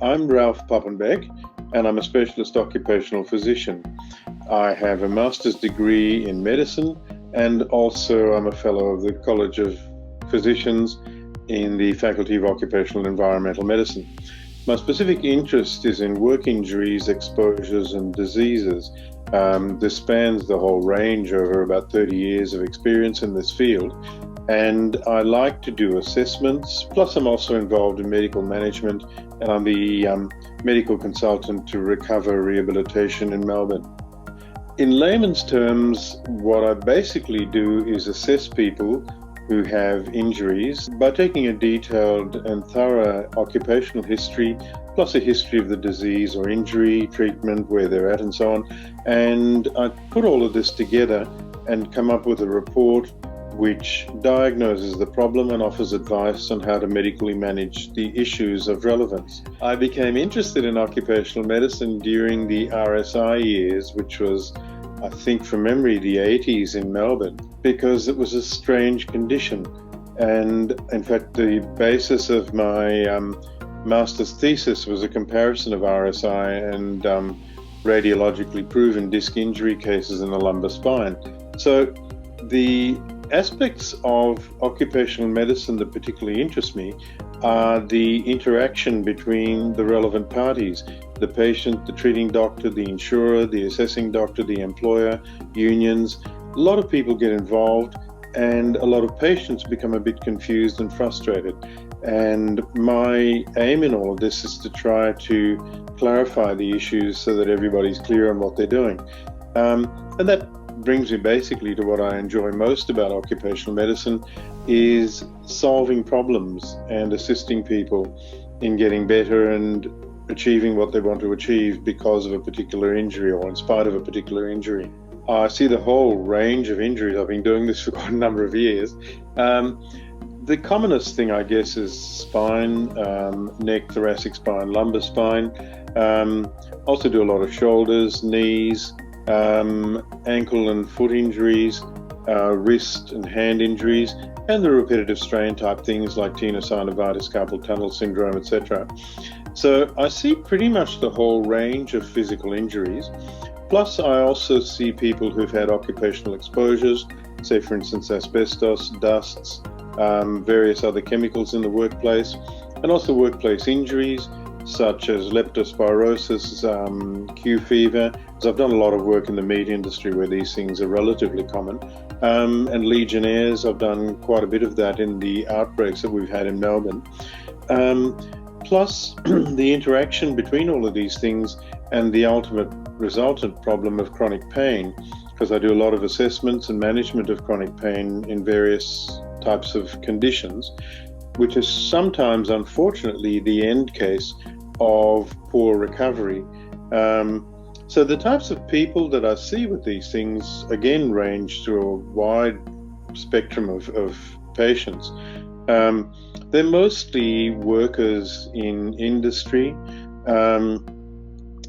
I'm Ralph Poppenbeek, and I'm a specialist occupational physician. I have a master's degree in medicine, and also I'm a fellow of the College of Physicians in the Faculty of Occupational Environmental Medicine. My specific interest is in work injuries, exposures, and diseases. This spans the whole range over about 30 years of experience in this field. And I like to do assessments, plus I'm also involved in medical management, and I'm the medical consultant to Recovre Rehabilitation in Melbourne. In layman's terms, what I basically do is assess people who have injuries by taking a detailed and thorough occupational history, plus a history of the disease or injury, treatment, where they're at, and so on. And I put all of this together and come up with a report which diagnoses the problem and offers advice on how to medically manage the issues of relevance. I became interested in occupational medicine during the RSI years, which was, I think from memory, the 80s in Melbourne, because it was a strange condition. And in fact, the basis of my master's thesis was a comparison of RSI and radiologically proven disc injury cases in the lumbar spine. So the aspects of occupational medicine that particularly interest me are the interaction between the relevant parties: the patient, the treating doctor, the insurer, the assessing doctor, the employer, unions. A lot of people get involved, and a lot of patients become a bit confused and frustrated. And my aim in all of this is to try to clarify the issues so that everybody's clear on what they're doing. And that brings me basically to what I enjoy most about occupational medicine, is solving problems and assisting people in getting better and achieving what they want to achieve because of a particular injury or in spite of a particular injury. I see the whole range of injuries. I've been doing this for quite a number of years. The commonest thing, I guess, is spine, neck, thoracic spine, lumbar spine. Also do a lot of shoulders, knees, ankle and foot injuries, wrist and hand injuries, and the repetitive strain type things like tenosynovitis, carpal tunnel syndrome, etc. So I see pretty much the whole range of physical injuries. Plus, I also see people who've had occupational exposures, say for instance asbestos, dusts, various other chemicals in the workplace, and also workplace injuries such as leptospirosis, Q fever. So I've done a lot of work in the meat industry where these things are relatively common. And Legionnaires, I've done quite a bit of that in the outbreaks that we've had in Melbourne. Plus the interaction between all of these things and the ultimate resultant problem of chronic pain, because I do a lot of assessments and management of chronic pain in various types of conditions, which is sometimes, unfortunately, the end case of poor recovery. So the types of people that I see with these things, again, range through a wide spectrum of patients. They're mostly workers in industry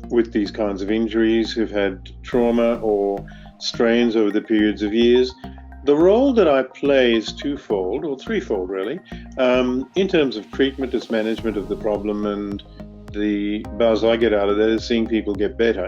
with these kinds of injuries who've had trauma or strains over the periods of years. The role that I play is twofold, or threefold really. In terms of treatment, it's management of the problem, and the buzz I get out of that is seeing people get better.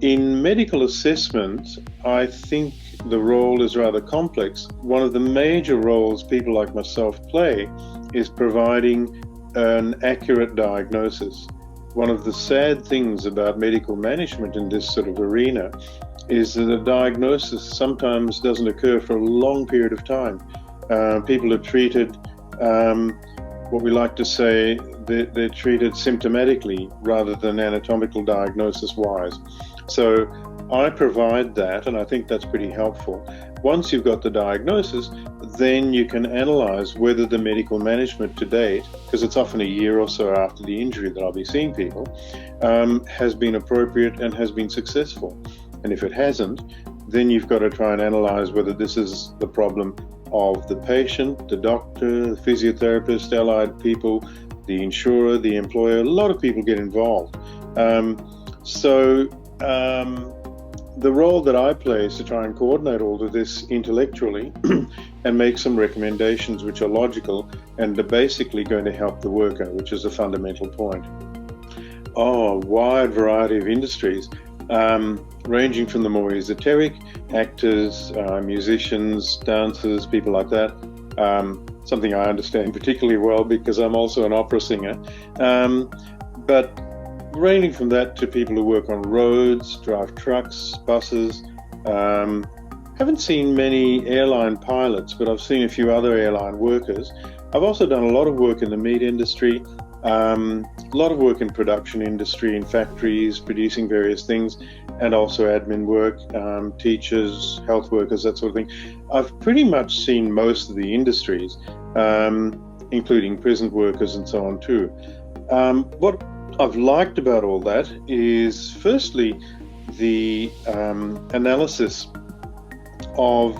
In medical assessment, I think the role is rather complex. One of the major roles people like myself play is providing an accurate diagnosis. One of the sad things about medical management in this sort of arena is that a diagnosis sometimes doesn't occur for a long period of time. People are treated, what we like to say, they're treated symptomatically rather than anatomical diagnosis-wise. So I provide that, and I think that's pretty helpful. Once you've got the diagnosis, then you can analyze whether the medical management to date, because it's often a year or so after the injury that I'll be seeing people, has been appropriate and has been successful. And if it hasn't, then you've got to try and analyze whether this is the problem of the patient, the doctor, the physiotherapist, allied people, the insurer, the employer. A lot of people get involved. the role that I play is to try and coordinate all of this intellectually and make some recommendations which are logical and are basically going to help the worker, which is a fundamental point. A wide variety of industries, ranging from the more esoteric, actors, musicians, dancers, people like that. Something I understand particularly well because I'm also an opera singer. But ranging from that to people who work on roads, drive trucks, buses. Haven't seen many airline pilots, but I've seen a few other airline workers. I've also done a lot of work in the meat industry, a lot of work in production industry, in factories, producing various things, and also admin work, teachers, health workers, that sort of thing. I've pretty much seen most of the industries, including prison workers and so on too. What I've liked about all that is firstly the analysis of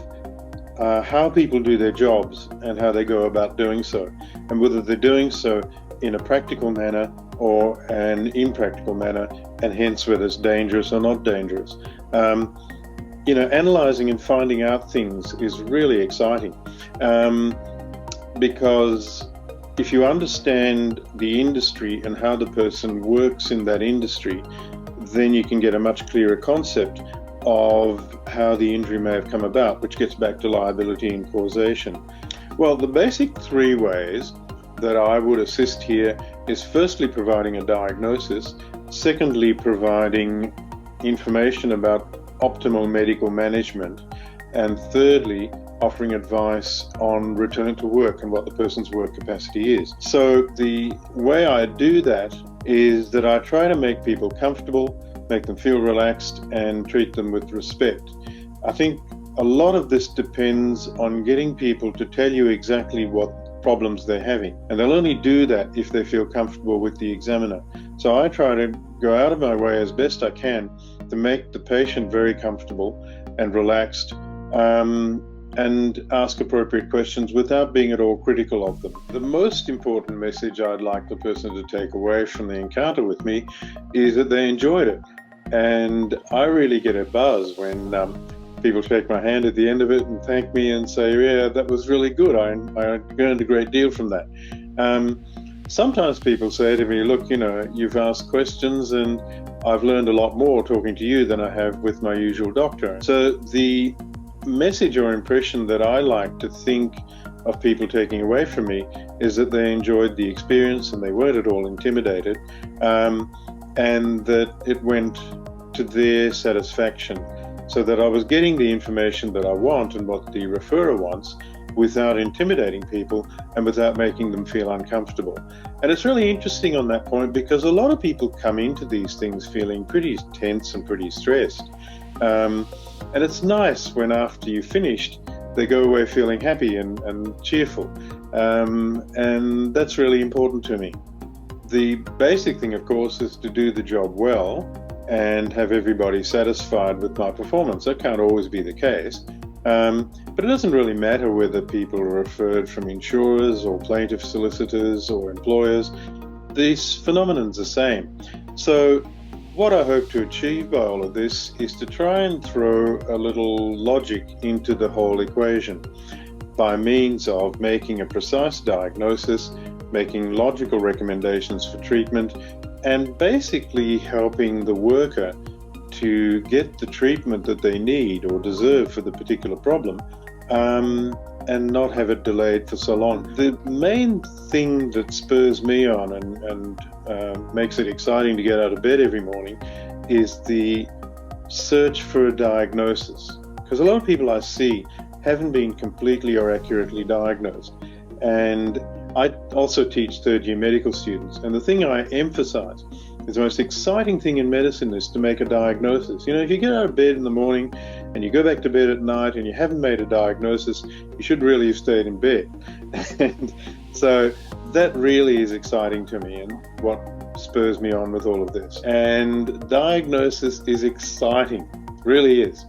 how people do their jobs and how they go about doing so, and whether they're doing so in a practical manner or an impractical manner, and hence whether it's dangerous or not dangerous. Analysing and finding out things is really exciting, because if you understand the industry and how the person works in that industry, then you can get a much clearer concept of how the injury may have come about, which gets back to liability and causation. Well, the basic three ways that I would assist here is firstly providing a diagnosis, secondly providing information about optimal medical management, and thirdly offering advice on return to work and what the person's work capacity is. So the way I do that is that I try to make people comfortable, make them feel relaxed, and treat them with respect. I think a lot of this depends on getting people to tell you exactly what problems they're having, and they'll only do that if they feel comfortable with the examiner. So I try to go out of my way as best I can to make the patient very comfortable and relaxed, and ask appropriate questions without being at all critical of them. The most important message I'd like the person to take away from the encounter with me is that they enjoyed it. And I really get a buzz when people shake my hand at the end of it and thank me and say, yeah, that was really good. I learned a great deal from that. Sometimes people say to me, look, you've asked questions and I've learned a lot more talking to you than I have with my usual doctor. So the message or impression that I like to think of people taking away from me is that they enjoyed the experience and they weren't at all intimidated, and that it went to their satisfaction, so that I was getting the information that I want and what the referrer wants without intimidating people and without making them feel uncomfortable. And it's really interesting on that point because a lot of people come into these things feeling pretty tense and pretty stressed. And it's nice when after you've finished, they go away feeling happy and cheerful. And that's really important to me. The basic thing, of course, is to do the job well and have everybody satisfied with my performance. That can't always be the case. But it doesn't really matter whether people are referred from insurers or plaintiff solicitors or employers. These phenomenon's the same. So what I hope to achieve by all of this is to try and throw a little logic into the whole equation by means of making a precise diagnosis, making logical recommendations for treatment, and basically helping the worker to get the treatment that they need or deserve for the particular problem, and not have it delayed for so long. The main thing that spurs me on and makes it exciting to get out of bed every morning is the search for a diagnosis. Because a lot of people I see haven't been completely or accurately diagnosed. And I also teach third-year medical students. And the thing I emphasize is the most exciting thing in medicine is to make a diagnosis. If you get out of bed in the morning and you go back to bed at night and you haven't made a diagnosis, you should really have stayed in bed. And so that really is exciting to me and what spurs me on with all of this. And diagnosis is exciting, really is.